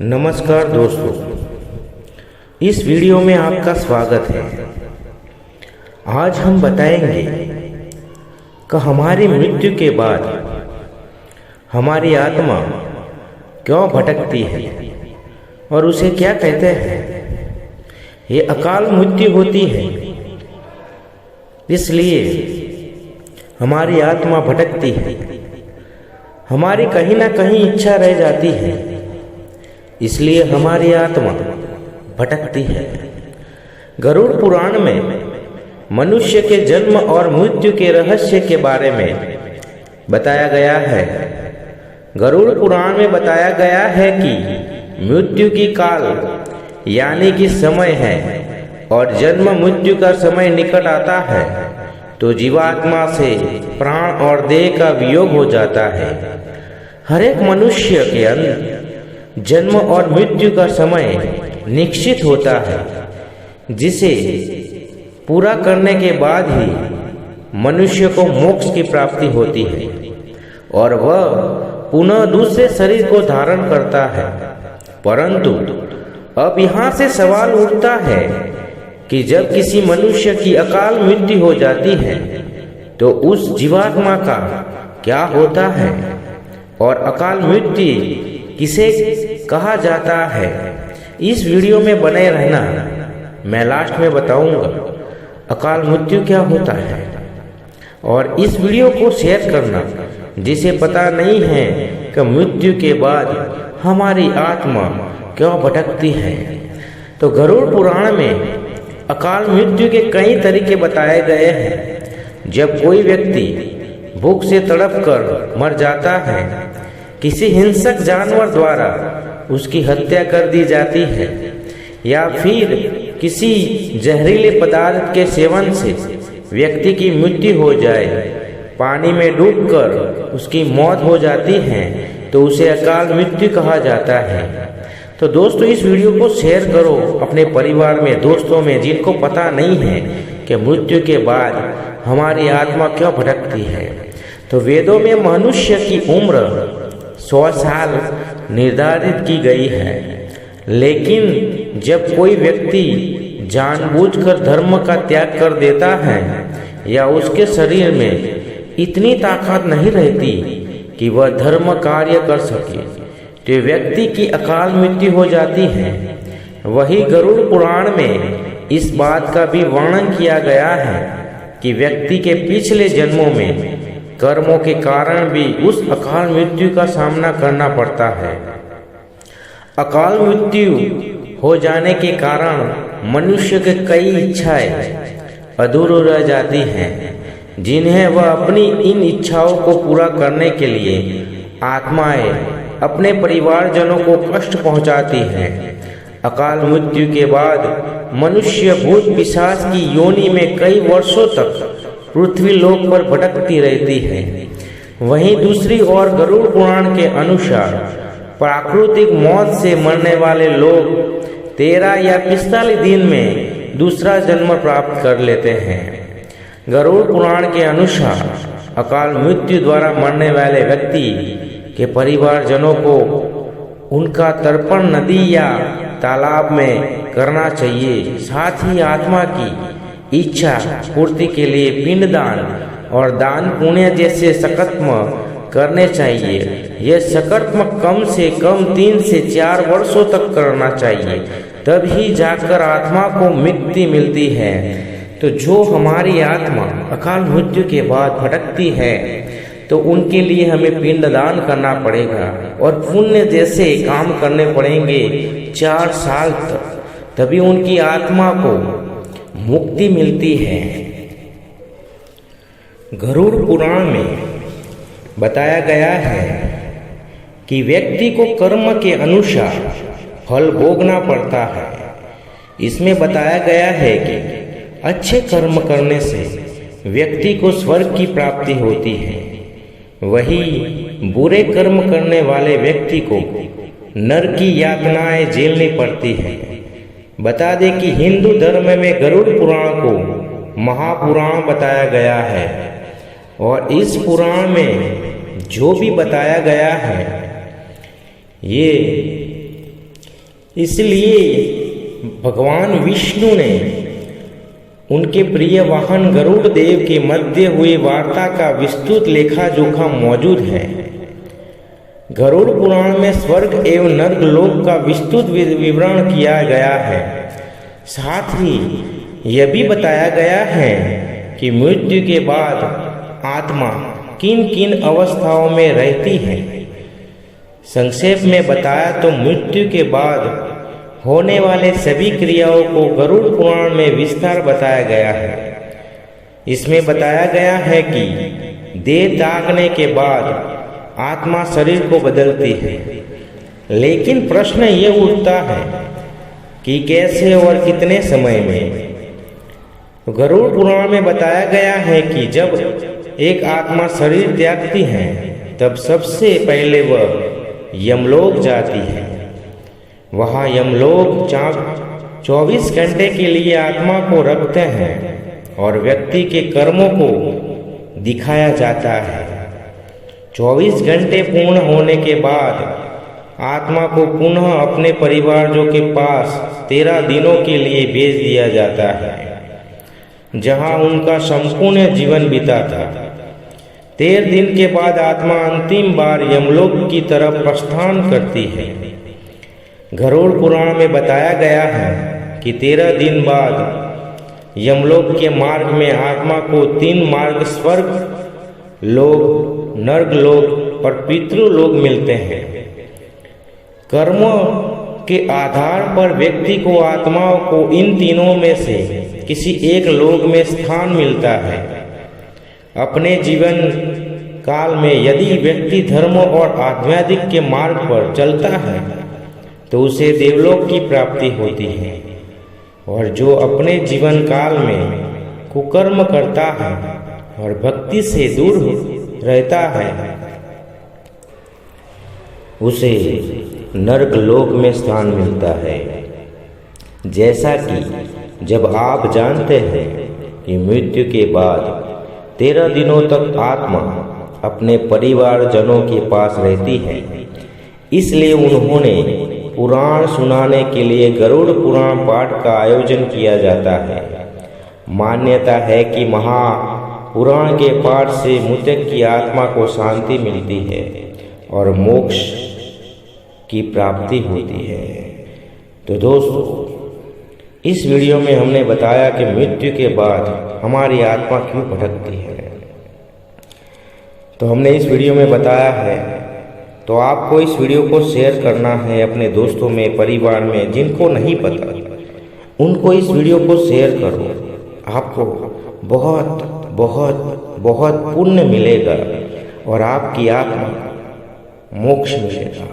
नमस्कार दोस्तों, इस वीडियो में आपका स्वागत है। आज हम बताएंगे कि हमारी मृत्यु के बाद हमारी आत्मा क्यों भटकती है और उसे क्या कहते हैं। ये अकाल मृत्यु होती है, इसलिए हमारी आत्मा भटकती है। हमारी कहीं ना कहीं इच्छा रह जाती है, इसलिए हमारी आत्मा भटकती है। गरुड़ पुराण में मनुष्य के जन्म और मृत्यु के रहस्य के बारे में बताया गया है। गरुड़ पुराण में बताया गया है कि मृत्यु की काल यानी कि समय है और जन्म मृत्यु का समय निकट आता है तो जीवात्मा से प्राण और देह का वियोग हो जाता है। हर एक मनुष्य के अंदर जन्म और मृत्यु का समय निश्चित होता है, जिसे पूरा करने के बाद ही मनुष्य को मोक्ष की प्राप्ति होती है और वह पुनः दूसरे शरीर को धारण करता है। परंतु अब यहाँ से सवाल उठता है कि जब किसी मनुष्य की अकाल मृत्यु हो जाती है तो उस जीवात्मा का क्या होता है और अकाल मृत्यु किसे कहा जाता है। इस वीडियो में बने रहना, मैं लास्ट में बताऊंगा अकाल मृत्यु क्या होता है। और इस वीडियो को शेयर करना जिसे पता नहीं है कि मृत्यु के बाद हमारी आत्मा क्यों भटकती है। तो गरुड़ पुराण में अकाल मृत्यु के कई तरीके बताए गए हैं। जब कोई व्यक्ति भूख से तड़प कर मर जाता है, किसी हिंसक जानवर द्वारा उसकी हत्या कर दी जाती है या फिर किसी जहरीले पदार्थ के सेवन से व्यक्ति की मृत्यु हो जाए, पानी में डूबकर उसकी मौत हो जाती है तो उसे अकाल मृत्यु कहा जाता है। तो दोस्तों, इस वीडियो को शेयर करो अपने परिवार में, दोस्तों में, जिनको पता नहीं है कि मृत्यु के बाद हमारी आत्मा क्यों भटकती है। तो वेदों में मनुष्य की उम्र 100 साल निर्धारित की गई है, लेकिन जब कोई व्यक्ति जानबूझकर धर्म का त्याग कर देता है या उसके शरीर में इतनी ताकत नहीं रहती कि वह धर्म कार्य कर सके तो व्यक्ति की अकाल मृत्यु हो जाती है। वही गरुड़ पुराण में इस बात का भी वर्णन किया गया है कि व्यक्ति के पिछले जन्मों में कर्मों के कारण भी उस अकाल मृत्यु का सामना करना पड़ता है। अकाल मृत्यु हो जाने के कारण मनुष्य के कई इच्छाएं अधूरी रह जाती हैं, जिन्हें वह अपनी इन इच्छाओं को पूरा करने के लिए आत्माएं अपने परिवारजनों को कष्ट पहुंचाती हैं। अकाल मृत्यु के बाद मनुष्य भूत पिशाच की योनि में कई वर्षों तक पृथ्वी लोक पर भटकती रहती है। वहीं दूसरी ओर गरुड़ पुराण के अनुसार प्राकृतिक मौत से मरने वाले लोग 13 या 45 दिन में दूसरा जन्म प्राप्त कर लेते हैं। गरुड़ पुराण के अनुसार अकाल मृत्यु द्वारा मरने वाले व्यक्ति के परिवारजनों को उनका तर्पण नदी या तालाब में करना चाहिए। साथ ही आत्मा की इच्छा पूर्ति के लिए पिंडदान और दान पुण्य जैसे सकर्म करने चाहिए। यह सकर्म कम से कम 3 से 4 वर्षों तक करना चाहिए, तभी जाकर आत्मा को मुक्ति मिलती है। तो जो हमारी आत्मा अकाल मृत्यु के बाद भटकती है तो उनके लिए हमें पिंडदान करना पड़ेगा और पुण्य जैसे काम करने पड़ेंगे 4 साल तक, तभी उनकी आत्मा को मुक्ति मिलती है। गरुड़ पुराण में बताया गया है कि व्यक्ति को कर्म के अनुसार फल भोगना पड़ता है। इसमें बताया गया है कि अच्छे कर्म करने से व्यक्ति को स्वर्ग की प्राप्ति होती है, वही बुरे कर्म करने वाले व्यक्ति को नरक की यातनाएं झेलनी पड़ती है। बता दें कि हिंदू धर्म में गरुड़ पुराण को महापुराण बताया गया है और इस पुराण में जो भी बताया गया है ये इसलिए भगवान विष्णु ने उनके प्रिय वाहन गरुड़ देव के मध्य हुई वार्ता का विस्तृत लेखा जोखा मौजूद है। गरुड़ पुराण में स्वर्ग एवं नर्क लोक का विस्तृत विवरण किया गया है। साथ ही यह भी बताया गया है कि मृत्यु के बाद आत्मा किन किन अवस्थाओं में रहती है। संक्षेप में बताया तो मृत्यु के बाद होने वाले सभी क्रियाओं को गरुड़ पुराण में विस्तार बताया गया है। इसमें बताया गया है कि देह त्यागने के बाद आत्मा शरीर को बदलती है। लेकिन प्रश्न ये उठता है कि कैसे और कितने समय में। गरुड़ पुराण में बताया गया है कि जब एक आत्मा शरीर त्यागती है तब सबसे पहले वह यमलोक जाती है। वहाँ यमलोक 24 घंटे के लिए आत्मा को रखते हैं और व्यक्ति के कर्मों को दिखाया जाता है। 24 घंटे पूर्ण होने के बाद आत्मा को पुनः अपने परिवारजों के पास 13 दिनों के लिए भेज दिया जाता है, जहाँ उनका संपूर्ण जीवन बीता था। 13 दिन के बाद आत्मा अंतिम बार यमलोक की तरफ प्रस्थान करती है। गरुड़ पुराण में बताया गया है कि 13 दिन बाद यमलोक के मार्ग में आत्मा को 3 मार्ग स्वर्ग लोक, नर्क लोक और पितृलोक मिलते हैं। कर्मों के आधार पर व्यक्ति को आत्माओं को इन तीनों में से किसी एक लोक में स्थान मिलता है। अपने जीवन काल में यदि व्यक्ति धर्म और आध्यात्मिक के मार्ग पर चलता है तो उसे देवलोक की प्राप्ति होती है, और जो अपने जीवन काल में कुकर्म करता है और भक्ति से दूर रहता है उसे नरक लोक में स्थान मिलता है। जैसा कि जब आप जानते हैं कि मृत्यु के बाद 13 दिनों तक आत्मा अपने परिवारजनों के पास रहती है, इसलिए उन्होंने पुराण सुनाने के लिए गरुड़ पुराण पाठ का आयोजन किया जाता है। मान्यता है कि महापुराण के पाठ से मृतक की आत्मा को शांति मिलती है और मोक्ष की प्राप्ति होती है। तो दोस्तों, इस वीडियो में हमने बताया कि मृत्यु के बाद हमारी आत्मा क्यों भटकती है। तो हमने इस वीडियो में बताया है, तो आपको इस वीडियो को शेयर करना है अपने दोस्तों में, परिवार में। जिनको नहीं पता उनको इस वीडियो को शेयर करो। आपको बहुत बहुत बहुत पुण्य मिलेगा और आपकी आत्मा मोक्ष मिलेगा।